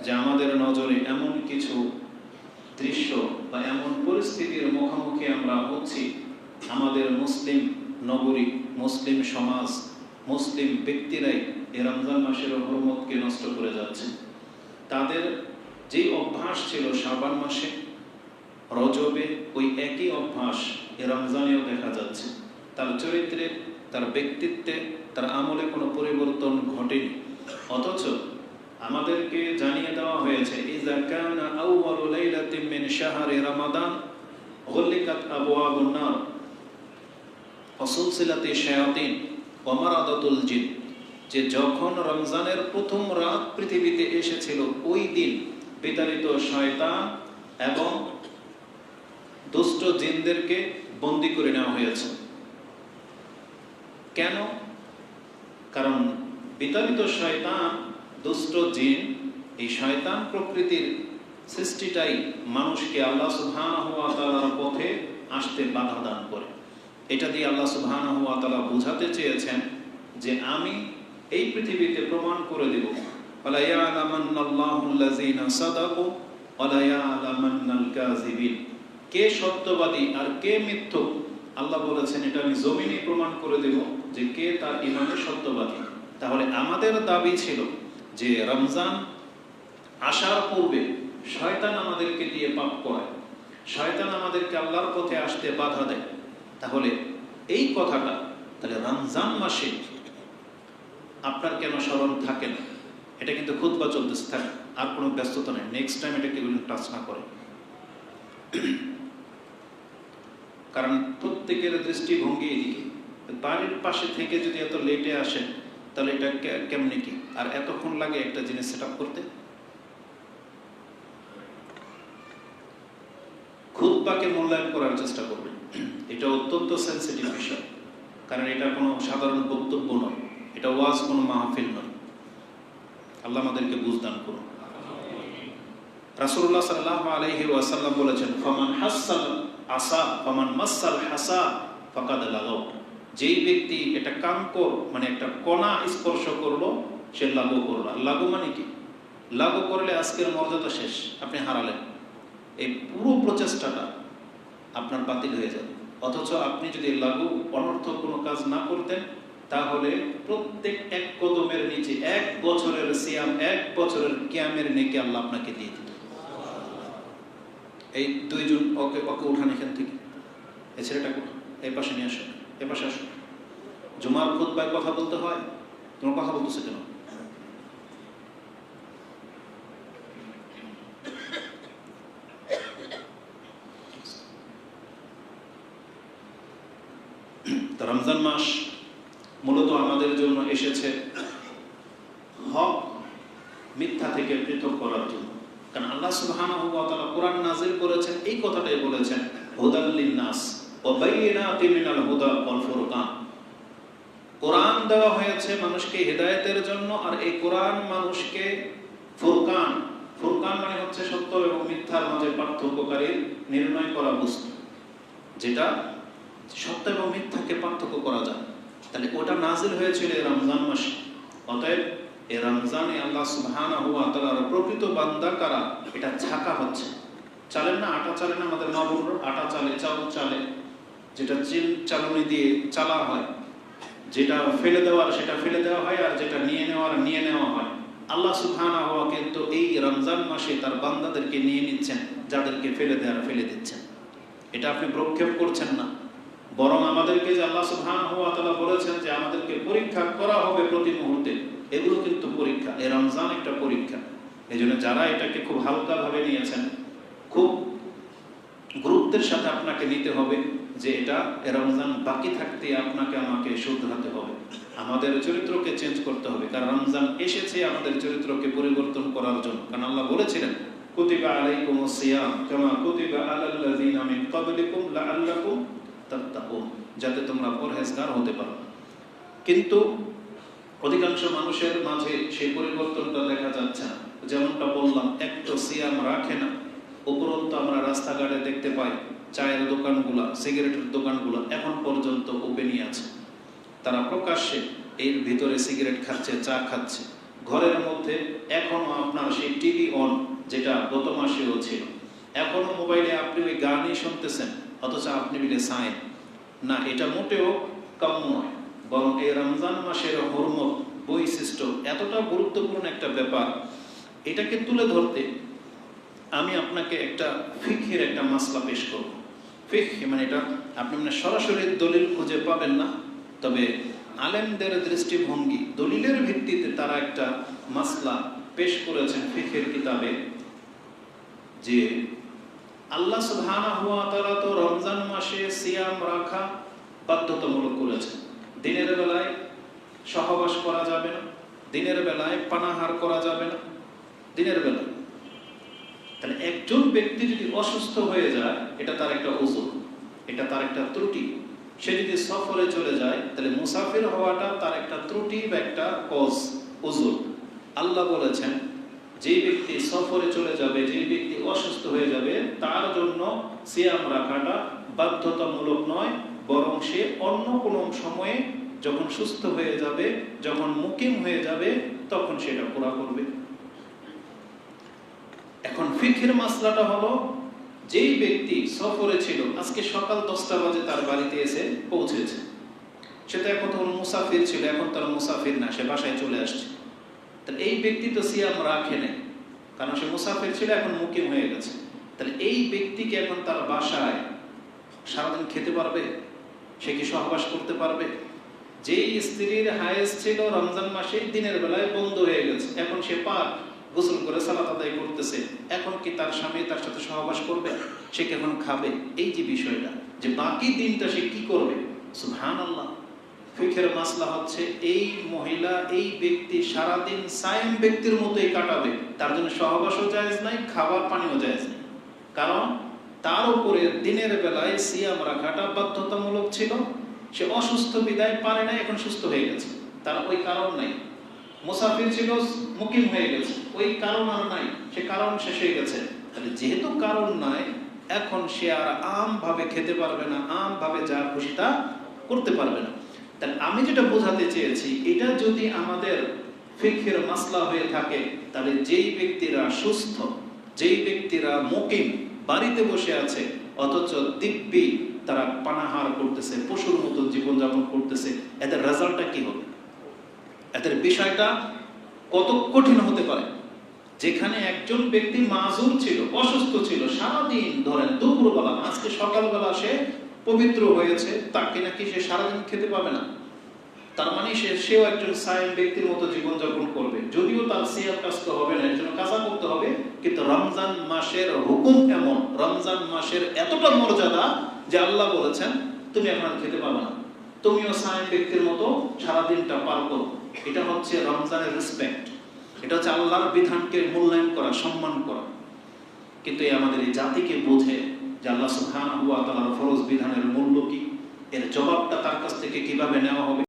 যে আমাদের নজরে এমন কিছু দৃশ্য বা এমন পরিস্থিতির মুখোমুখি আমরা হচ্ছি, আমাদের মুসলিম নগরী, মুসলিম সমাজ, মুসলিম ব্যক্তিরাই এই রমজান মাসের হরমতকে নষ্ট করে যাচ্ছে। তাদের যে অভ্যাস ছিল শাবান মাসে, রজবে, ওই একই অভ্যাস এই রমজানেও দেখা যাচ্ছে। তার চরিত্রে, তার ব্যক্তিত্বে, তার আমলে কোনো পরিবর্তন ঘটেনি। অথচ আমাদেরকে জানিয়ে দেওয়া হয়েছে, ইযা কানা আউয়ালু লাইলাতিন মিন শাহরি রমাদান গুলিকাত আবওয়াবুন নার ওয়া সুলসিলাতিশ শায়াতিন ওয়া মারাদাতুল জিন, যে যখন রমজানের প্রথম রাত পৃথিবীতে এসেছিল, ওই দিন বিতাড়িত শয়তান এবং দুষ্ট জিনদেরকে বন্দী করে নেওয়া হয়েছে। কেন? কারণ বিতাড়িত শয়তান, দুষ্ট জিন, এই শয়তান প্রকৃতির সৃষ্টিটাই মানুষকে আল্লাহ সুবহানাহু ওয়া তাআলার পথে আসতে বাধা দান করে। এটা দিয়ে আল্লাহ সুবহানাহু ওয়া তাআলা বোঝাতে চেয়েছেন যে আমি এই পৃথিবীতে প্রমাণ করে দেব, ওয়ালা ইয়ালামান্নাল্লাহুল্লাযীনা সাদাকু ওয়ালা ইয়ালামান্নাল কাযিবিন, কে সত্যবাদী আর কে মিথ্যুক। আল্লাহ বলেছেন এটা আমি জমিনে প্রমাণ করে দেব যে কে তার ঈমানে সত্যবাদী। তাহলে আমাদের দাবি ছিল যে রমজান আসার পূর্বে শয়তান আমাদেরকে দিয়ে পাপ করায়, শয়তান আমাদেরকে আল্লাহর পথে আসতে বাধা দেয়। তাহলে এই কথাটা তাহলে রমজান মাসে আপনার কেন স্মরণ থাকে না? এটা কিন্তু খুতবা চলতেছে, থাকে, আর কোনো ব্যস্ততা নেই। নেক্সট টাইম এটাকে টাচ না করে, কারণ প্রত্যেকের দৃষ্টিভঙ্গি এদিকে। বাড়ির পাশে থেকে যদি এত লেটে আসেন তাহলে এটা কেমনে কি, আর এতক্ষণ লাগে একটা জিনিস সেট আপ করতে? খুতবাকে মূল্যায়ন করার চেষ্টা করবেন। এটা অত্যন্ত সেন্সিটিভ বিষয়, কারণ এটা কোনো সাধারণ বক্তব্য নয়, এটা ওয়াজ কোনো মাহফিল নয়। আল্লাহ আমাদেরকে বুঝদান করুন। রাসূলুল্লাহ সাল্লাল্লাহু আলাইহি ওয়াসাল্লাম বলেছেন, ফামান হাসাল আসা ফামান মাসাল হাসা ফাকাদ লাগাও, যেই ব্যক্তি এটা কাঙ্কর মানে একটা কণা স্পর্শ করলো সে লাগু করলো। লাগু মানে কি? লাগু করলে আজকের মর্যাদা শেষ, আপনি হারালেন। এই পুরো প্রচেষ্টাটা আপনার বাতিল হয়ে যাবে। অথচ আপনি যদি লাগু অনর্থক কোনো কাজ না করতেন, তাহলে প্রত্যেক এক কদমের নিচে 1 বছরের সিয়াম, 1 বছরের কিয়ামের নেকি আল্লাহ আপনাকে দিয়ে দিত। এই দুইজন ওকে উঠান এখান থেকে, এই ছেলেটাকে এই পাশে নিয়ে আসো, এ পাশে আসো। জুমার খুতবায় কথা বলতে হয়, তোমার কথা বলতেছে কেন? রমজান মাস মূলত আমাদের জন্য এসেছে হক মিথ্যা থেকে পৃথক করার জন্য। কারণ আল্লাহ সুবহানাহু ওয়া তাআলা কোরআন নাযিল করেছেন, এই কথাটাই বলেছেন, হুদাল লিন-নাস ওয়া বাইয়িনাতিন মিনাল হুদা ওয়াল ফুরকান। কোরআন দেওয়া হয়েছে মানুষকে হেদায়েতের জন্য, আর এই কোরআন মানুষকে ফুরকান, ফুরকান মানে হচ্ছে সত্য এবং মিথ্যার মাঝে পার্থক্যকারী নির্ণয় করা বস্তু, যেটা সত্য এবং মিথ্যাকে পার্থক্য করা যায়। তাহলে ওটা নাজিল হয়েছিল রমজান মাসে। অতএব এই রমজানে আল্লাহ সুবহানাহু ওয়া তাআলার প্রকৃত বান্দা কারা, এটা ছাকা হচ্ছে। চালেন না, আটা চালে না, আমাদের মা বোনরা আটা চালে, চাউল চালে, যেটা চালনি দিয়ে চালা হয়, যেটা ফেলে দেওয়ার সেটা ফেলে দেওয়া হয়, আর যেটা নিয়ে নেওয়ার নিয়ে নেওয়া হয়। আল্লাহ সুবহানাহু ওয়া তাআলা কিন্তু এই রমজান মাসে তার বান্দাদেরকে নিয়ে নিচ্ছেন, যাদেরকে ফেলে দেওয়ার ফেলে দিচ্ছেন। এটা আপনি প্রক্ষেপ করছেন না, বরং আমাদেরকে যে আল্লাহ সুবহানাহু ওয়া তাআলা বলেছেন যে আমাদেরকে পরীক্ষা করা হবে প্রতি মুহূর্তে, এগুলো কিন্তু পরীক্ষা। এই রমজান একটা পরীক্ষা। এই জন্য যারা এটাকে খুব হালকাভাবে নিয়েছেন, খুব গুরুত্বের সাথে আপনাকে নিতে হবে যে এটা রমজান বাকি থাকতে আপনাকে আমাকে শুধরাতে হবে, আমাদের চরিত্রকে চেঞ্জ করতে হবে। কারণ রমজান এসেছে আমাদের চরিত্রকে পরিবর্তন করার জন্য। কারণ আল্লাহ বলেছিলেন, কুতিবা আলাইকুমুস সিয়াম কামা কুতিবা আলাল্লাযিনা মিন ক্বাবলিকুম লাআল্লাকুম তাত্তাকুন, যাতে তোমরা পরহেজগার হতে পারো। কিন্তু অধিকাংশ মানুষের মাঝে সেই পরিবর্তনটা দেখা যাচ্ছে না। যেমনটা বললাম, এক তো সিয়াম রাখে না, উপরন্তু আমরা রাস্তাঘাটে দেখতে পাই চায়ের দোকানগুলা, সিগারেটের দোকানগুলো এখন পর্যন্ত ওপেনই আছে। তারা প্রকাশ্যে এর ভিতরে সিগারেট খাচ্ছে, চা খাচ্ছে, ঘরের মধ্যে এখনো আপনার সেই টিভি অন, যেটা গত মাসেও ছিল, এখনো মোবাইলে আপনি ওই গানই শুনতেছেন, অথচ আপনি বলে সাইন না, এটা মোটেও কাম্য নয়। বরং এই রমজান মাসের হরমত, বৈশিষ্ট্য এতটা গুরুত্বপূর্ণ একটা ব্যাপার, এটাকে তুলে ধরতে আমি আপনাকে একটা ফিকহের একটা মাসলা পেশ করব। ফিকহ মানে এটা আপনি মানে সরাসরি দলিল খুঁজে পাবেন না, তবে আলেমদের দৃষ্টিভঙ্গি, দলিলের ভিত্তিতে তারা একটা মাসলা পেশ করেছেন ফিকহের কিতাবে, যে আল্লাহ সুবহানাহু ওয়া তাআলা তো রমজান মাসে সিয়াম রাখা বাধ্যতামূলক করেছেন। দিনের বেলায় সহবাস করা যাবে না, দিনের বেলায় পানাহার করা যাবে না, দিনের বেলায়। তাহলে একজন ব্যক্তি যদি অসুস্থ হয়ে যায়, এটা তার একটা উযর, এটা তার একটা ত্রুটি। সে যদি সফরে চলে যায়, তাহলে মুসাফির হওয়াটা তার একটা ত্রুটি বা একটা কজ, উযর। আল্লাহ বলেছেন যেই ব্যক্তি সফরে চলে যাবে, যেই ব্যক্তি অসুস্থ হয়ে যাবে, তার জন্য সিয়াম রাখাটা বাধ্যতামূলক নয়, বরং সে অন্য কোনো সময়ে যখন সুস্থ হয়ে যাবে, যখন মুকিম হয়ে যাবে, তখন সেটা পুরা করবে। এখন ফিকহের মাসলাটা হলো, যেই ব্যক্তি সফরে ছিল, আজকে সকাল 10টা বাজে তার বাড়িতে এসে পৌঁছেছে, সে তো এখন তখন মুসাফির ছিল, এখন তার মুসাফির না, সে বাসায় চলে আসছে। তাহলে এই ব্যক্তি তো সিয়াম রাখে নাই, কারণ সে মুসাফির ছিল, এখন মুকিম হয়ে গেছে। তাহলে এই ব্যক্তিকে এখন তার বাসায় সারাদিন খেতে পারবে? সে কি সহবাস করতে পারবে? যেই স্ত্রীর হায়েজ ছিল রমজান মাসে, দিনের বেলায় বন্ধ হয়ে গেছে, এখন সে পাক গোসল করে সালাত আদায় করতেছে, এখন কি তার স্বামী তার সাথে সহবাস করবে? সে কি এখন খাবে? এই যে বিষয়টা, যে বাকি দিনটা সে কি করবে? সুবহানাল্লাহ। ফিকহের মাসলা হচ্ছে, এই মহিলা, এই ব্যক্তি সারাদিন সায়েম ব্যক্তির মতোই কাটাবে, তার জন্য সহবাসও জায়েজ নাই, খাবার পানিও জায়েজ নাই। কারণ তার উপরে দিনের বেলায় সিয়াম রাখাটা বাধ্যতামূলক ছিল, সে অসুস্থ বিদায় পারে না, এখন সুস্থ হয়ে গেছে, তার ওই কারণ নাই। মুসাফির ছিল, মুকিম হয়ে গেছে, ওই কারণ আর নাই, সে কারণ শেষ হয়ে গেছে। তাহলে যেহেতু কারণ নাই, এখন সে আর আমভাবে খেতে পারবে না, আমভাবে যা খুশি তা করতে পারবে না। তাহলে আমি যেটা বোঝাতে চেয়েছি, এটা যদি আমাদের ফিকহের মাসলা হয়ে থাকে, তাহলে যেই ব্যক্তিরা সুস্থ, যেই ব্যক্তিরা মুকিম, বাড়িতে বসে আছে, অথচ দিব্যি তারা পানাহার করতেছে, পশুর মতো জীবনযাপন করতেছে, এদের রেজাল্টটা কি হবে? এদের বিষয়টা কত কঠিন হতে পারে। যেখানে একজন ব্যক্তি মাজুর ছিল, অসুস্থ ছিল, সারাদিন ধরেন দুপুরবেলা, আজকে সকালবেলা সে পবিত্র হয়েছে, তাকে নাকি সে সারাদিন খেতে পাবে না। তার মানে সেও একজন সায়েম ব্যক্তির মতো জীবনযাপন করবে, যদিও তার সিয়াম কাজ হবে না, এর জন্য কাজা করতে হবে। কিন্তু রমজান মাসের হুকুম এমন, রমজান মাসের এতটা মর্যাদা যে আল্লাহ বলেছেন তুমি এখন খেতে পাবে না, তুমিও সায়েম ব্যক্তির মতো সারাদিনটা পার করো। এটা হচ্ছে রমজানের রেসপেক্ট, এটা হচ্ছে আল্লাহর বিধানকে মূল্যায়ন করা, সম্মান করা। কিন্তু আমাদের এই জাতিকে বোঝে যে আল্লাহ সুবহানাহু ওয়া তাআলার ফরজ বিধানের মূল্য কি, এর জবাবটা তার কাছ থেকে কিভাবে নেওয়া হবে।